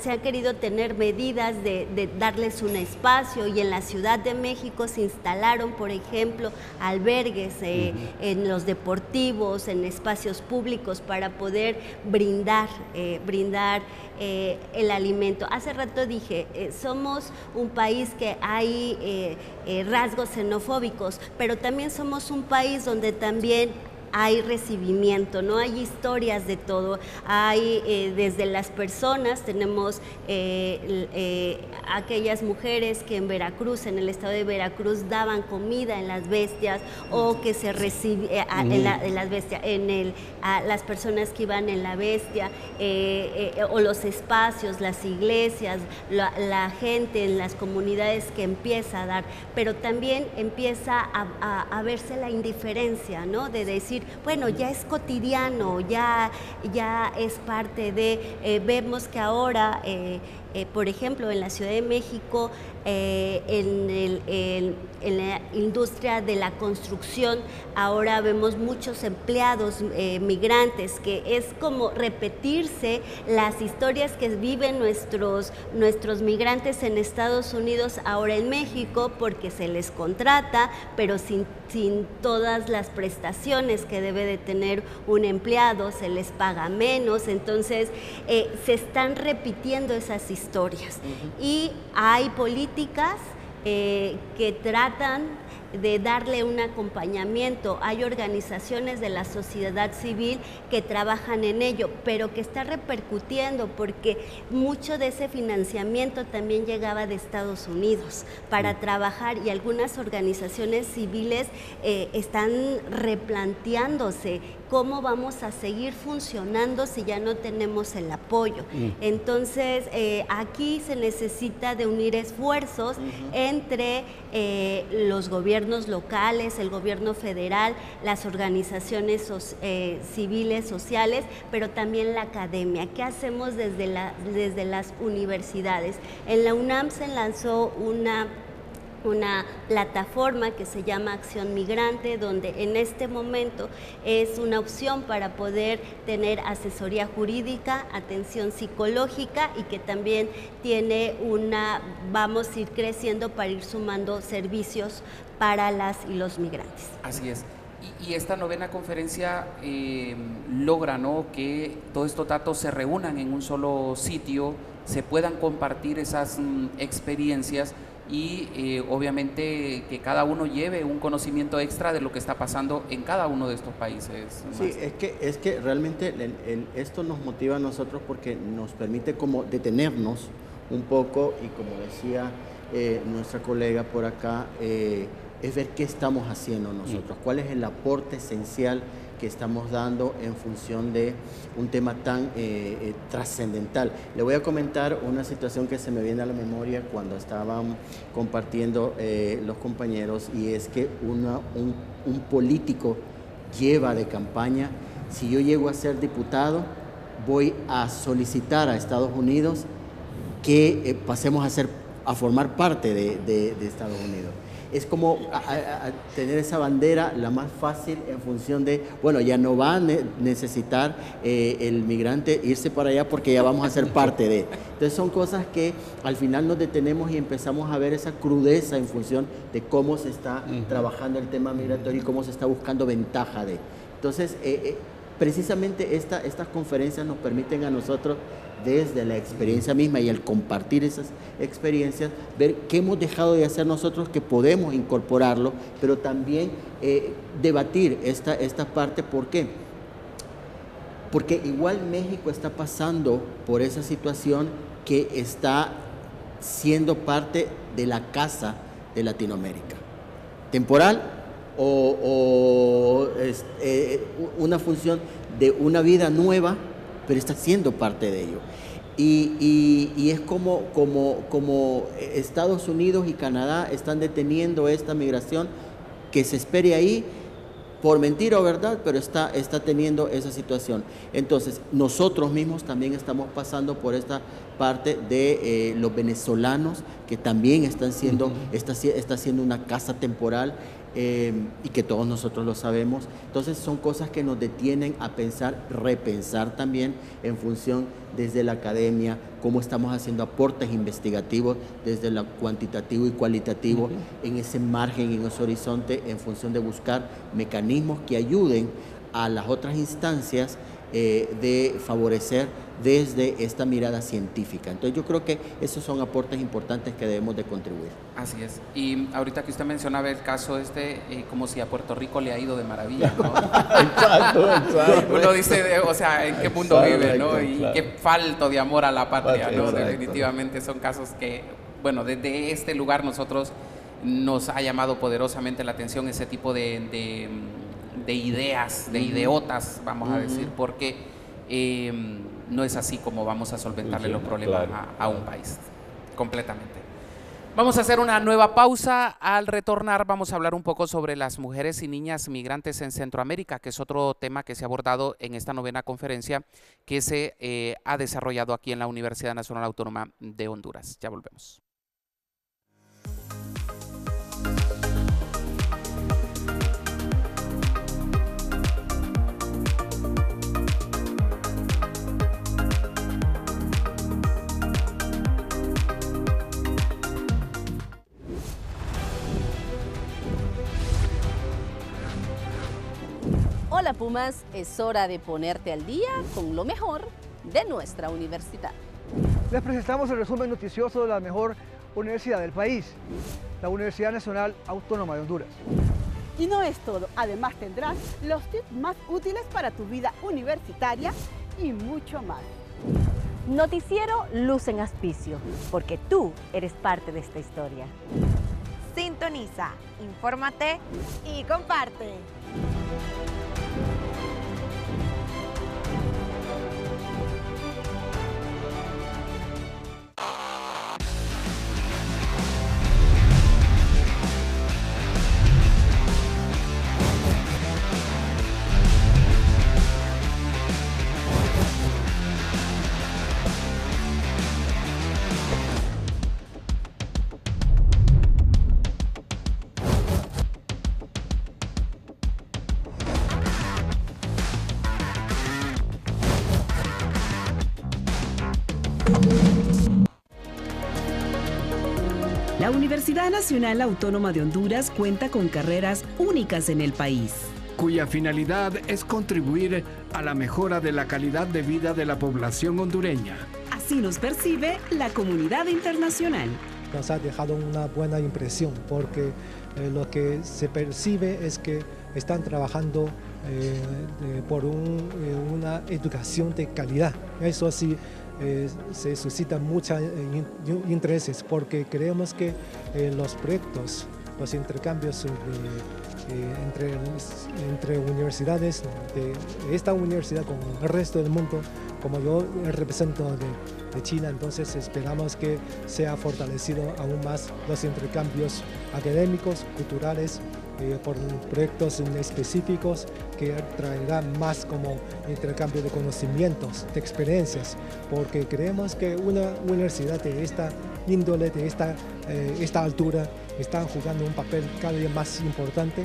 Se han querido tener medidas de darles un espacio, y en la Ciudad de México se instalaron, por ejemplo, albergues en los deportivos, en espacios públicos para poder brindar el alimento. Hace rato dije, somos un país que hay rasgos xenofóbicos, pero también somos un país donde también hay recibimiento, ¿no? Hay historias de todo, hay desde las personas, tenemos aquellas mujeres que en Veracruz, en el estado de Veracruz, daban comida en las bestias, o que se recibe en las bestias, las personas que iban en la bestia, o los espacios, las iglesias, la gente en las comunidades que empieza a dar, pero también empieza a verse la indiferencia, ¿no? De decir, bueno, ya es cotidiano, ya es parte de, vemos que ahora, por ejemplo, en la Ciudad de México, en la industria de la construcción, ahora vemos muchos empleados migrantes, que es como repetirse las historias que viven nuestros migrantes en Estados Unidos, ahora en México, porque se les contrata, pero sin todas las prestaciones que debe de tener un empleado, se les paga menos. Entonces se están repitiendo esas historias, y hay políticas que tratan de darle un acompañamiento. Hay organizaciones de la sociedad civil que trabajan en ello, pero que está repercutiendo porque mucho de ese financiamiento también llegaba de Estados Unidos para trabajar, y algunas organizaciones civiles están replanteándose cómo vamos a seguir funcionando si ya no tenemos el apoyo. Entonces, aquí se necesita de unir esfuerzos entre los gobiernos locales, el gobierno federal, las organizaciones civiles, sociales, pero también la academia. ¿Qué hacemos desde las universidades? En la UNAM se lanzó una plataforma que se llama Acción Migrante, donde en este momento es una opción para poder tener asesoría jurídica, atención psicológica, y que también tiene vamos a ir creciendo para ir sumando servicios para las y los migrantes. Así es. Y esta novena conferencia logra, ¿no?, que todos estos datos se reúnan en un solo sitio, se puedan compartir esas experiencias y obviamente que cada uno lleve un conocimiento extra de lo que está pasando en cada uno de estos países. Sí, es que realmente esto nos motiva a nosotros porque nos permite como detenernos un poco y, como decía nuestra colega por acá, es ver qué estamos haciendo nosotros, cuál es el aporte esencial que estamos dando en función de un tema tan trascendental. Le voy a comentar una situación que se me viene a la memoria cuando estaban compartiendo los compañeros, y es que un político lleva de campaña: si yo llego a ser diputado, voy a solicitar a Estados Unidos que pasemos a formar parte de Estados Unidos. Es como tener esa bandera la más fácil en función de, bueno, ya no va a necesitar el migrante irse para allá porque ya vamos a ser parte de. Entonces son cosas que al final nos detenemos y empezamos a ver esa crudeza en función de cómo se está trabajando el tema migratorio y cómo se está buscando ventaja de. Entonces, precisamente estas conferencias nos permiten a nosotros, desde la experiencia misma y el compartir esas experiencias, ver qué hemos dejado de hacer nosotros, que podemos incorporarlo, pero también debatir esta parte. ¿Por qué? Porque igual México está pasando por esa situación que está siendo parte de la casa de Latinoamérica. Temporal o una función de una vida nueva, pero está siendo parte de ello. Y es como Estados Unidos y Canadá están deteniendo esta migración que se espere ahí, por mentira o verdad, pero está teniendo esa situación. Entonces, nosotros mismos también estamos pasando por esta parte de los venezolanos, que también está siendo una casa temporal, y que todos nosotros lo sabemos. Entonces son cosas que nos detienen a pensar, repensar también en función desde la academia, cómo estamos haciendo aportes investigativos desde lo cuantitativo y cualitativo, en ese margen, en ese horizonte, en función de buscar mecanismos que ayuden a las otras instancias de favorecer desde esta mirada científica. Entonces yo creo que esos son aportes importantes que debemos de contribuir. Así es. Y ahorita que usted mencionaba el caso como si a Puerto Rico le ha ido de maravilla, ¿no? Exacto. Uno dice, o sea, ¿en qué mundo vive, no? Y claro, qué falto de amor a la patria, ¿no? Exacto. Definitivamente son casos que, bueno, desde este lugar nosotros nos ha llamado poderosamente la atención ese tipo de ideas, de ideotas, vamos a decir, porque no es así como vamos a solventarle los problemas a un país, completamente. Vamos a hacer una nueva pausa. Al retornar vamos a hablar un poco sobre las mujeres y niñas migrantes en Centroamérica, que es otro tema que se ha abordado en esta novena conferencia que se ha desarrollado aquí en la Universidad Nacional Autónoma de Honduras. Ya volvemos. Hola Pumas, es hora de ponerte al día con lo mejor de nuestra universidad. Les presentamos el resumen noticioso de la mejor universidad del país, la Universidad Nacional Autónoma de Honduras. Y no es todo, además tendrás los tips más útiles para tu vida universitaria y mucho más. Noticiero Luz en Auspicio, porque tú eres parte de esta historia. Sintoniza, infórmate y comparte. La Universidad Nacional Autónoma de Honduras cuenta con carreras únicas en el país, cuya finalidad es contribuir a la mejora de la calidad de vida de la población hondureña. Así nos percibe la comunidad internacional. Nos ha dejado una buena impresión porque lo que se percibe es que están trabajando por una educación de calidad. Eso sí, se suscitan muchos intereses porque creemos que los proyectos, los intercambios entre universidades de esta universidad con el resto del mundo, como yo represento de China, entonces esperamos que sea fortalecido aún más los intercambios académicos, culturales, por proyectos específicos que traerán más como intercambio de conocimientos, de experiencias, porque creemos que una universidad de esta índole, de esta altura, están jugando un papel cada día más importante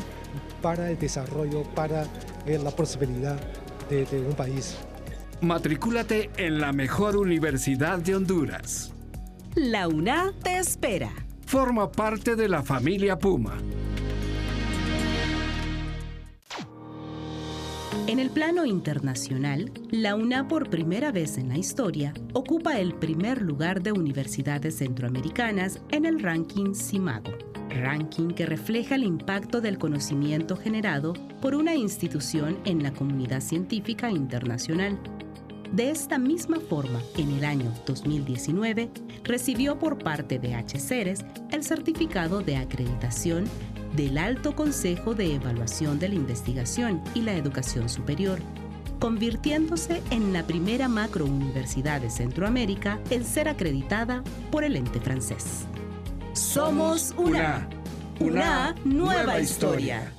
para el desarrollo, para la prosperidad de un país. Matricúlate en la mejor universidad de Honduras. La UNA te espera. Forma parte de la familia Puma. En el plano internacional, la UNA por primera vez en la historia ocupa el primer lugar de universidades centroamericanas en el ranking CIMAGO, ranking que refleja el impacto del conocimiento generado por una institución en la comunidad científica internacional. De esta misma forma, en el año 2019, recibió por parte de HCERES el certificado de acreditación del Alto Consejo de Evaluación de la Investigación y la Educación Superior, convirtiéndose en la primera macrouniversidad de Centroamérica en ser acreditada por el ente francés. Somos UNA. UNA, nueva historia.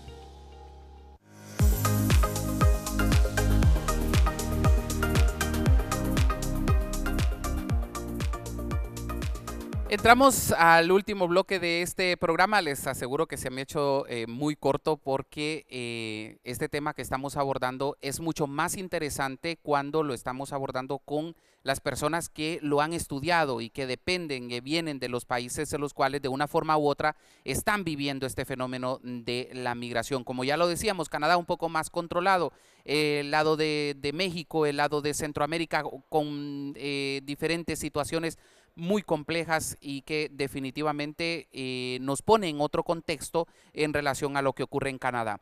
Entramos al último bloque de este programa. Les aseguro que se me ha hecho muy corto porque este tema que estamos abordando es mucho más interesante cuando lo estamos abordando con las personas que lo han estudiado y que dependen, que vienen de los países en los cuales de una forma u otra están viviendo este fenómeno de la migración. Como ya lo decíamos, Canadá un poco más controlado, el lado de México, el lado de Centroamérica con diferentes situaciones muy complejas y que definitivamente nos pone en otro contexto en relación a lo que ocurre en Canadá.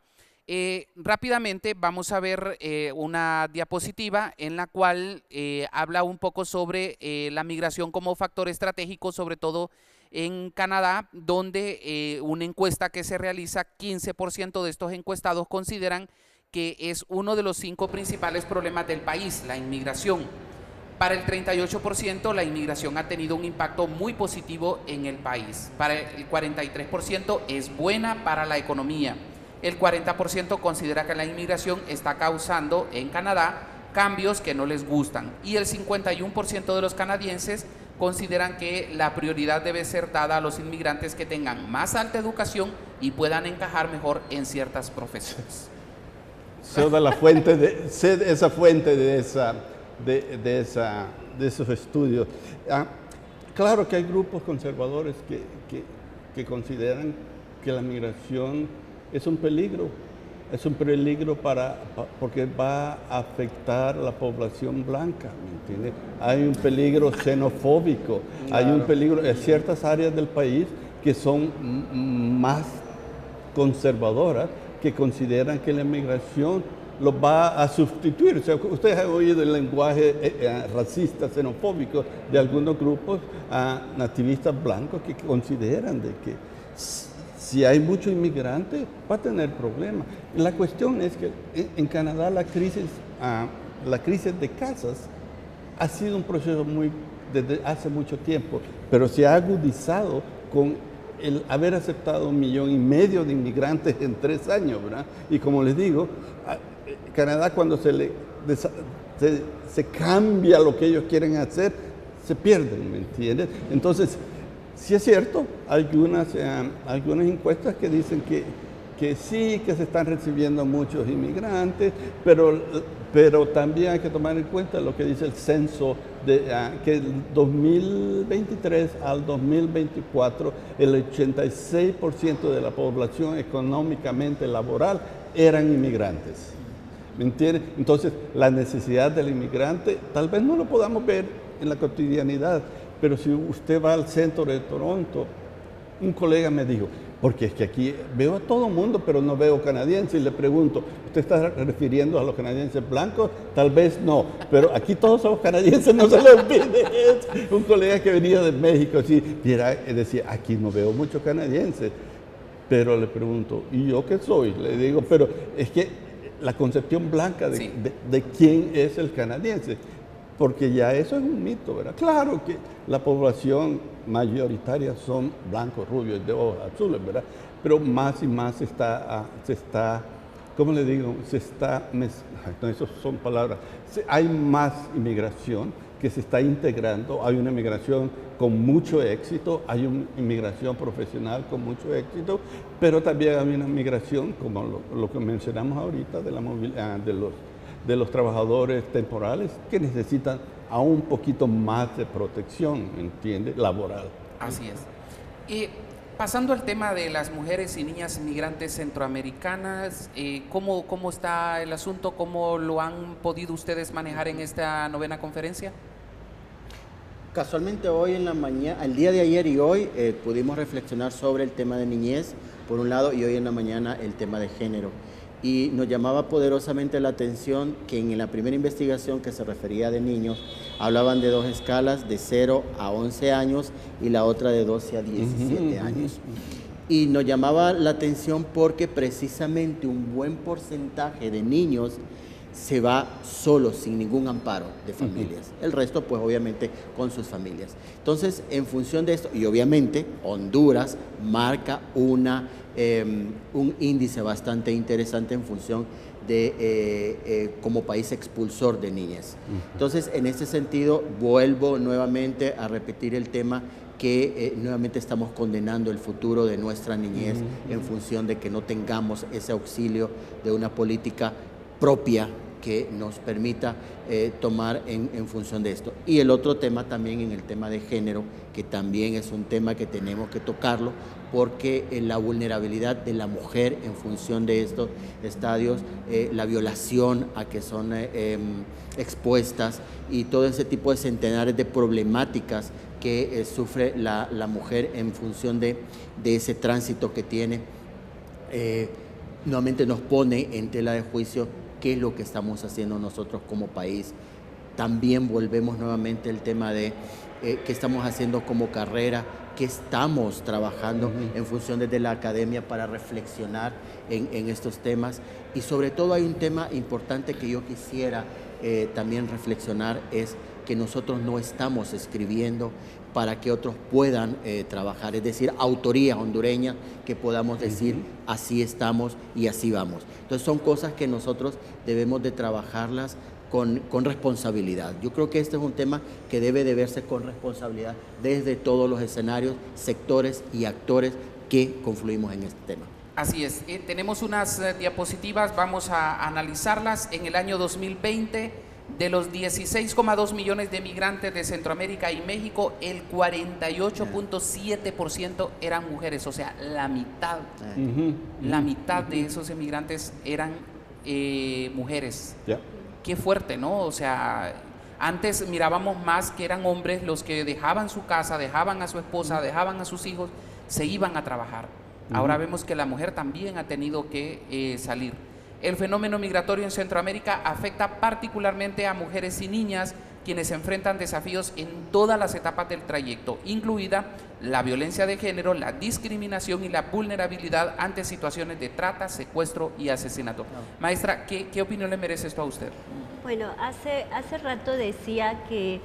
Rápidamente vamos a ver una diapositiva en la cual habla un poco sobre la migración como factor estratégico, sobre todo en Canadá, donde una encuesta que se realiza, 15% de estos encuestados consideran que es uno de los 5 principales problemas del país, la inmigración. Para el 38%, la inmigración ha tenido un impacto muy positivo en el país. Para el 43% es buena para la economía. El 40% considera que la inmigración está causando en Canadá cambios que no les gustan. Y el 51% de los canadienses consideran que la prioridad debe ser dada a los inmigrantes que tengan más alta educación y puedan encajar mejor en ciertas profesiones. Esa fuente de esos estudios. Claro que hay grupos conservadores que consideran que la migración es un peligro es un peligro porque va a afectar la población blanca, ¿me entiende? Hay un peligro xenofóbico, hay un peligro en ciertas áreas del país que son más conservadoras, que consideran que la inmigración los va a sustituir. O sea, ustedes han oído el lenguaje racista, xenofóbico de algunos grupos nativistas blancos que consideran de que si hay muchos inmigrantes va a tener problemas. La cuestión es que en Canadá la crisis de casas ha sido un proceso desde hace mucho tiempo, pero se ha agudizado con el haber aceptado 1,5 millones de inmigrantes en 3 años, ¿verdad? Y como les digo, Canadá cuando se cambia lo que ellos quieren hacer, se pierden, ¿me entiendes? Entonces, sí es cierto, hay algunas encuestas que dicen que sí, que se están recibiendo muchos inmigrantes, pero también hay que tomar en cuenta lo que dice el censo, que del 2023 al 2024, el 86% de la población económicamente laboral eran inmigrantes. ¿Me entiende? Entonces, la necesidad del inmigrante tal vez no lo podamos ver en la cotidianidad, pero si usted va al centro de Toronto, un colega me dijo, porque es que aquí veo a todo mundo, pero no veo canadienses, y le pregunto, ¿usted está refiriendo a los canadienses blancos? Tal vez no, pero aquí todos somos canadienses, no se le olvide eso. Un colega que venía de México, así, decía, aquí no veo muchos canadienses, pero le pregunto, ¿y yo qué soy? Le digo, pero es que la concepción blanca de quién es el canadiense, porque ya eso es un mito, ¿verdad? Claro que la población mayoritaria son blancos, rubios, de ojos azules, ¿verdad? Pero más y más se está, ¿cómo le digo? Esas son palabras, hay más inmigración que se está integrando, hay una inmigración con mucho éxito, hay una inmigración profesional con mucho éxito, pero también hay una inmigración, como lo que mencionamos ahorita, de la movilidad de los trabajadores temporales que necesitan aún un poquito más de protección, ¿entiende? Laboral. Así es. Y pasando al tema de las mujeres y niñas inmigrantes centroamericanas, ¿cómo está el asunto? ¿Cómo lo han podido ustedes manejar en esta 9ª conferencia? Casualmente hoy en la mañana, el día de ayer y hoy, pudimos reflexionar sobre el tema de niñez, por un lado, y hoy en la mañana el tema de género. Y nos llamaba poderosamente la atención que en la primera investigación que se refería de niños, hablaban de 2 escalas, de 0 a 11 años y la otra de 12 a 17 años. Y nos llamaba la atención porque precisamente un buen porcentaje de niños se va solo, sin ningún amparo de familias. El resto, pues obviamente, con sus familias. Entonces, en función de esto, y obviamente Honduras marca un índice bastante interesante en función de como país expulsor de niñas. Entonces, en este sentido, vuelvo nuevamente a repetir el tema que nuevamente estamos condenando el futuro de nuestra niñez en función de que no tengamos ese auxilio de una política propia que nos permita tomar en función de esto. Y el otro tema también en el tema de género, que también es un tema que tenemos que tocarlo, porque la vulnerabilidad de la mujer en función de estos estadios, la violación a que son expuestas y todo ese tipo de centenares de problemáticas que sufre la mujer en función de ese tránsito que tiene, nuevamente nos pone en tela de juicio qué es lo que estamos haciendo nosotros como país. También volvemos nuevamente al tema de qué estamos haciendo como carrera, qué estamos trabajando en función desde la academia para reflexionar en estos temas. Y sobre todo hay un tema importante que yo quisiera también reflexionar, es que nosotros no estamos escribiendo para que otros puedan trabajar, es decir, autoría hondureña, que podamos decir así estamos y así vamos. Entonces son cosas que nosotros debemos de trabajarlas con responsabilidad. Yo creo que este es un tema que debe de verse con responsabilidad desde todos los escenarios, sectores y actores que confluimos en este tema. Así es, tenemos unas diapositivas, vamos a analizarlas. En el año 2020 De los 16,2 millones de migrantes de Centroamérica y México, el 48.7% eran mujeres, o sea, la mitad de esos emigrantes eran mujeres. Qué fuerte, ¿no? O sea, antes mirábamos más que eran hombres los que dejaban su casa, dejaban a su esposa, dejaban a sus hijos, se iban a trabajar. Ahora vemos que la mujer también ha tenido que salir. El fenómeno migratorio en Centroamérica afecta particularmente a mujeres y niñas, quienes enfrentan desafíos en todas las etapas del trayecto, incluida la violencia de género, la discriminación y la vulnerabilidad ante situaciones de trata, secuestro y asesinato. Maestra, ¿qué opinión le merece esto a usted? Bueno, hace rato decía que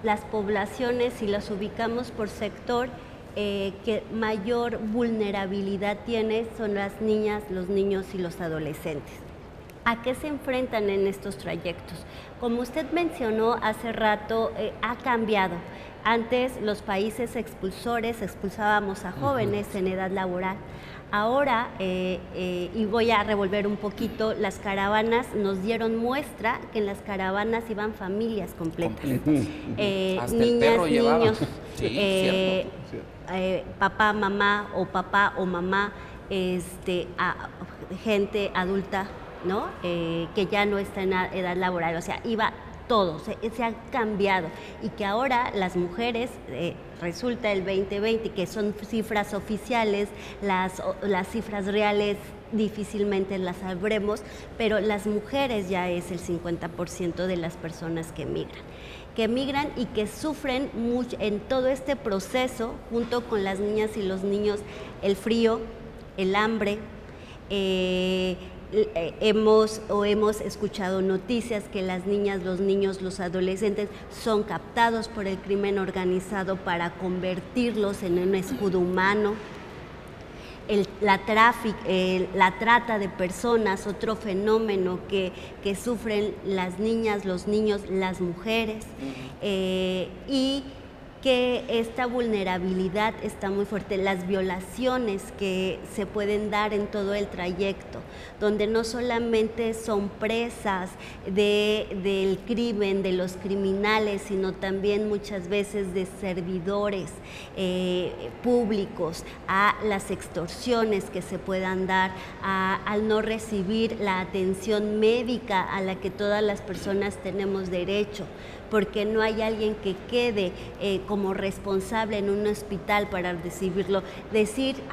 las poblaciones, si las ubicamos por sector, que mayor vulnerabilidad tiene son las niñas, los niños y los adolescentes. ¿A qué se enfrentan en estos trayectos? Como usted mencionó hace rato, ha cambiado. Antes los países expulsores expulsábamos a jóvenes en edad laboral. Ahora, y voy a revolver un poquito, las caravanas nos dieron muestra que en las caravanas iban familias completas. Niñas, niños, papá, mamá o mamá, gente adulta, ¿no? Que ya no está en edad laboral, o sea, iba todo, se ha cambiado, y que ahora las mujeres, resulta el 2020, que son cifras oficiales, las cifras reales difícilmente las sabremos, pero las mujeres ya es el 50% de las personas que migran y que sufren mucho en todo este proceso, junto con las niñas y los niños, el frío, el hambre. Hemos escuchado noticias que las niñas, los niños, los adolescentes son captados por el crimen organizado para convertirlos en un escudo humano. La trata de personas, otro fenómeno que sufren las niñas, los niños, las mujeres, y que esta vulnerabilidad está muy fuerte, las violaciones que se pueden dar en todo el trayecto, donde no solamente son presas del crimen, de los criminales, sino también muchas veces de servidores públicos, a las extorsiones que se puedan dar, al no recibir la atención médica a la que todas las personas tenemos derecho, porque no hay alguien que quede como responsable en un hospital para recibirlo.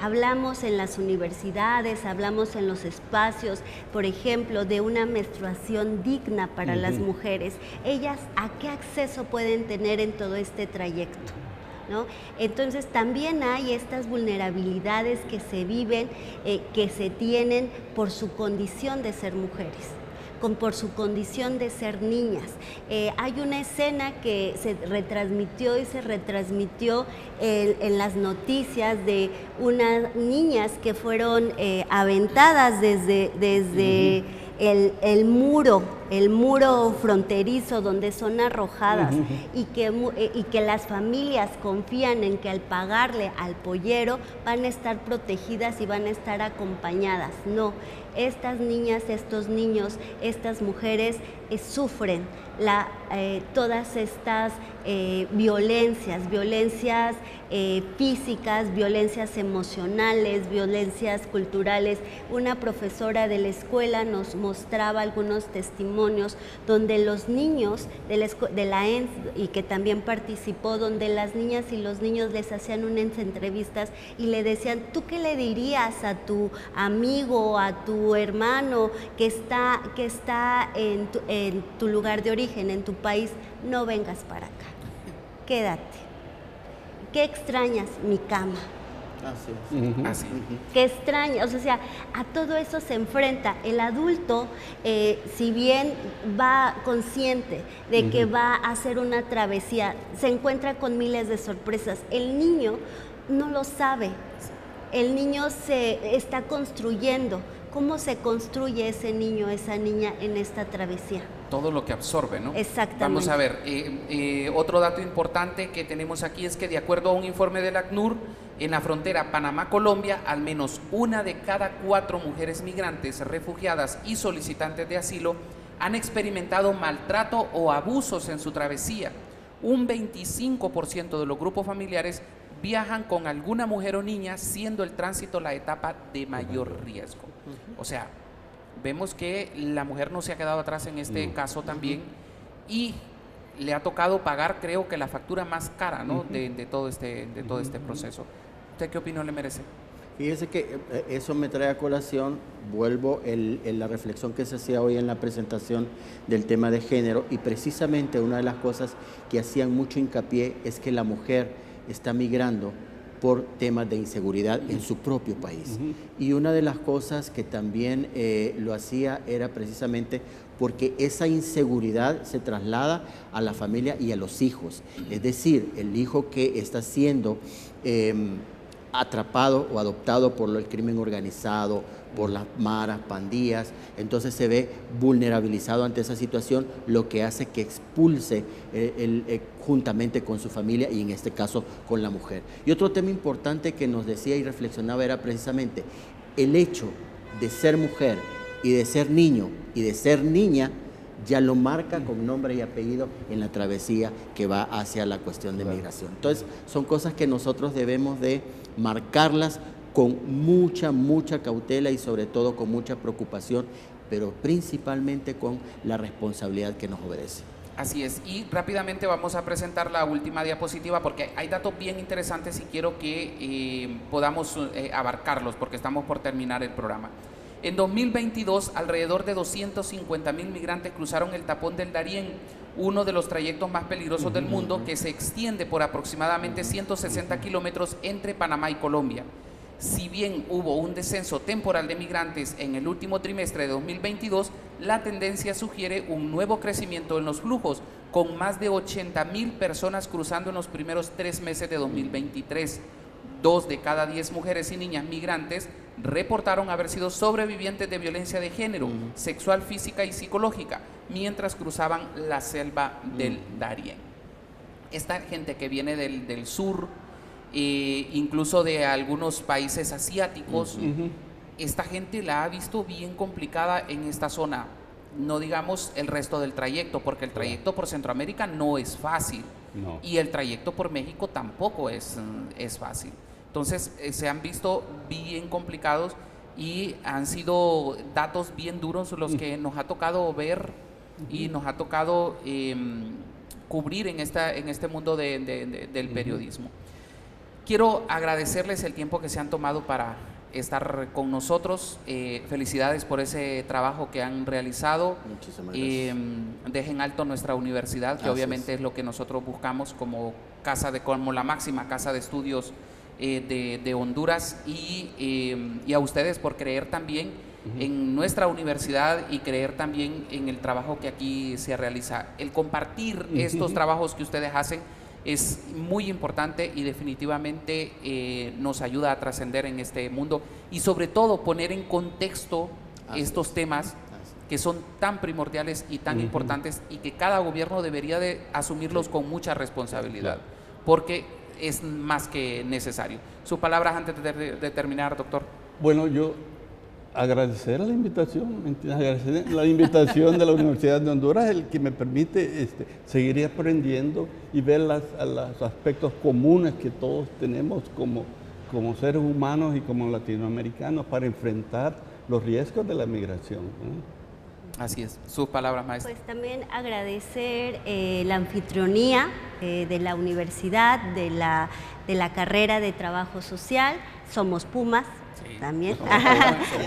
Hablamos en las universidades, hablamos en los espacios, por ejemplo, de una menstruación digna para las mujeres. Ellas, ¿a qué acceso pueden tener en todo este trayecto? ¿No? Entonces también hay estas vulnerabilidades que se viven, que se tienen por su condición de ser mujeres, por su condición de ser niñas. Hay una escena que se retransmitió en las noticias de unas niñas que fueron aventadas desde el muro fronterizo donde son arrojadas, y que las familias confían en que al pagarle al pollero van a estar protegidas y van a estar acompañadas. No, estas niñas, estos niños, estas mujeres sufren todas estas violencias físicas, violencias emocionales, violencias culturales. Una profesora de la escuela nos mostraba algunos testimonios donde los niños de la ENS, y que también participó, donde las niñas y los niños les hacían unas entrevistas y le decían: ¿tú qué le dirías a tu amigo, a tu hermano que está en tu lugar de origen, en tu país? No vengas para acá, quédate. ¿Qué extrañas? Mi cama. Así. ¿Qué extrañas? O sea, a todo eso se enfrenta. El adulto, si bien va consciente de que va a hacer una travesía, se encuentra con miles de sorpresas. El niño no lo sabe. El niño se está construyendo. ¿Cómo se construye ese niño, esa niña en esta travesía? Todo lo que absorbe, ¿no? Exactamente. Vamos a ver, otro dato importante que tenemos aquí es que, de acuerdo a un informe del ACNUR, en la frontera Panamá-Colombia, al menos una de cada 4 mujeres migrantes, refugiadas y solicitantes de asilo han experimentado maltrato o abusos en su travesía. Un 25% de los grupos familiares viajan con alguna mujer o niña, siendo el tránsito la etapa de mayor riesgo. O sea, vemos que la mujer no se ha quedado atrás en este caso también, y le ha tocado pagar, creo que la factura más cara, ¿no? de todo este proceso. ¿Usted qué opinión le merece? Fíjese que eso me trae a colación, vuelvo en la reflexión que se hacía hoy en la presentación del tema de género, y precisamente una de las cosas que hacían mucho hincapié es que la mujer está migrando por temas de inseguridad en su propio país. Y una de las cosas que también lo hacía era precisamente porque esa inseguridad se traslada a la familia y a los hijos. Es decir, el hijo que está siendo atrapado o adoptado por el crimen organizado, por las maras, pandillas, entonces se ve vulnerabilizado ante esa situación, lo que hace que expulse juntamente con su familia y en este caso con la mujer. Y otro tema importante que nos decía y reflexionaba era precisamente el hecho de ser mujer y de ser niño y de ser niña, ya lo marca con nombre y apellido en la travesía que va hacia la cuestión de migración. Entonces, son cosas que nosotros debemos de marcarlas con mucha cautela y sobre todo con mucha preocupación, pero principalmente con la responsabilidad que nos obedece. Así es, y rápidamente vamos a presentar la última diapositiva porque hay datos bien interesantes y quiero que podamos abarcarlos porque estamos por terminar el programa. En 2022, alrededor de 250,000 migrantes cruzaron el tapón del Darién, uno de los trayectos más peligrosos del mundo, que se extiende por aproximadamente 160 kilómetros entre Panamá y Colombia. Si bien hubo un descenso temporal de migrantes en el último trimestre de 2022, la tendencia sugiere un nuevo crecimiento en los flujos, con más de 80,000 personas cruzando en los primeros 3 meses de 2023. 2 de cada 10 mujeres y niñas migrantes reportaron haber sido sobrevivientes de violencia de género, sexual, física y psicológica, mientras cruzaban la selva del Darién. Esta gente que viene del sur, incluso de algunos países asiáticos, esta gente la ha visto bien complicada en esta zona, no digamos el resto del trayecto, porque el trayecto por Centroamérica no es fácil, y el trayecto por México tampoco es fácil. Entonces se han visto bien complicados y han sido datos bien duros los que nos ha tocado ver y nos ha tocado cubrir en este mundo del periodismo. Quiero agradecerles el tiempo que se han tomado para estar con nosotros. Felicidades por ese trabajo que han realizado. Muchísimas gracias. Dejen alto nuestra universidad, que obviamente es lo que nosotros buscamos como la máxima casa de estudios de Honduras, y a ustedes por creer también en nuestra universidad y creer también en el trabajo que aquí se realiza. El compartir estos trabajos que ustedes hacen es muy importante y definitivamente nos ayuda a trascender en este mundo y sobre todo poner en contexto estos temas que son tan primordiales y tan importantes y que cada gobierno debería de asumirlos con mucha responsabilidad, porque es más que necesario. Sus palabras antes de terminar, doctor. Bueno, yo agradecer la invitación de la Universidad de Honduras, el que me permite seguir aprendiendo y ver los aspectos comunes que todos tenemos como seres humanos y como latinoamericanos para enfrentar los riesgos de la migración, ¿no? Así es. Sus palabras, maestra. Pues también agradecer la anfitrionía de la universidad, de la carrera de trabajo social. Somos Pumas, también.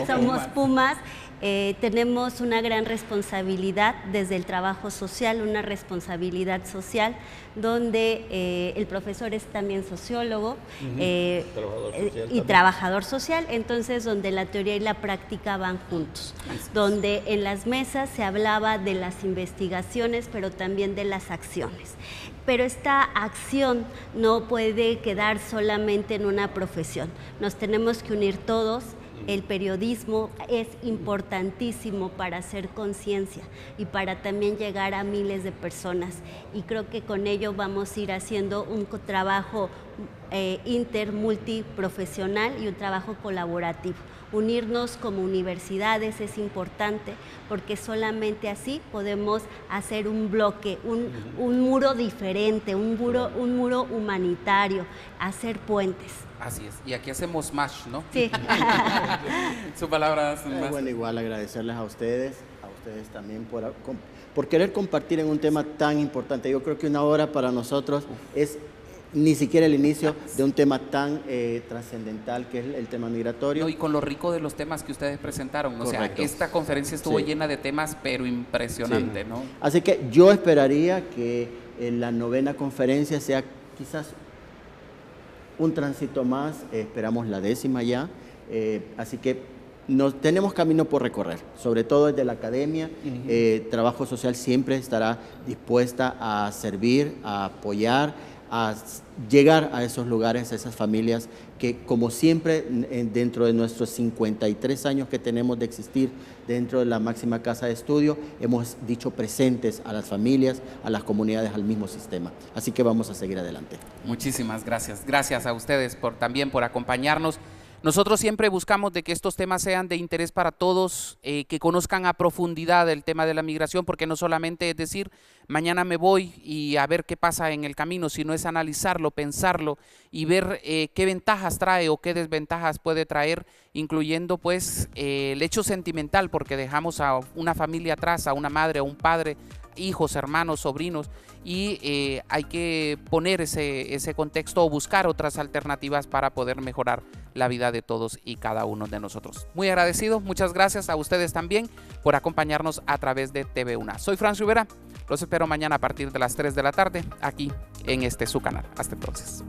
Somos Pumas. Tenemos una gran responsabilidad desde el trabajo social, una responsabilidad social, donde el profesor es también sociólogo trabajador social, entonces donde la teoría y la práctica van juntos, donde en las mesas se hablaba de las investigaciones, pero también de las acciones. Pero esta acción no puede quedar solamente en una profesión, nos tenemos que unir todos el periodismo es importantísimo para hacer conciencia y para también llegar a miles de personas. Y creo que con ello vamos a ir haciendo un trabajo multiprofesional y un trabajo colaborativo. Unirnos como universidades es importante porque solamente así podemos hacer un bloque, un muro diferente, un muro humanitario, hacer puentes. Así es, y aquí hacemos MASH, ¿no? Sí. Su palabra. Bueno, igual agradecerles a ustedes también por querer compartir en un tema tan importante. Yo creo que una hora para nosotros es ni siquiera el inicio de un tema tan trascendental que es el tema migratorio. No, y con lo rico de los temas que ustedes presentaron. Correcto. O sea, esta conferencia estuvo Sí. llena de temas, pero impresionante, Sí. ¿no? Así que yo esperaría que la 9ª conferencia sea quizás un tránsito más, esperamos la 10ª ya, así que tenemos camino por recorrer, sobre todo desde la academia. Trabajo Social siempre estará dispuesta a servir, a apoyar, a llegar a esos lugares, a esas familias que, como siempre, dentro de nuestros 53 años que tenemos de existir dentro de la máxima casa de estudio, hemos dicho presentes a las familias, a las comunidades, al mismo sistema. Así que vamos a seguir adelante. Muchísimas gracias. Gracias a ustedes también por acompañarnos. Nosotros siempre buscamos de que estos temas sean de interés para todos, que conozcan a profundidad el tema de la migración, porque no solamente es decir, mañana me voy y a ver qué pasa en el camino, sino es analizarlo, pensarlo y ver qué ventajas trae o qué desventajas puede traer, incluyendo pues el hecho sentimental, porque dejamos a una familia atrás, a una madre, a un padre, hijos, hermanos, sobrinos, y hay que poner ese contexto o buscar otras alternativas para poder mejorar la vida de todos y cada uno de nosotros. Muy agradecido, muchas gracias a ustedes también por acompañarnos a través de TV UNA. Soy Franz Rivera, los espero mañana a partir de las 3 de la tarde aquí en su canal. Hasta entonces.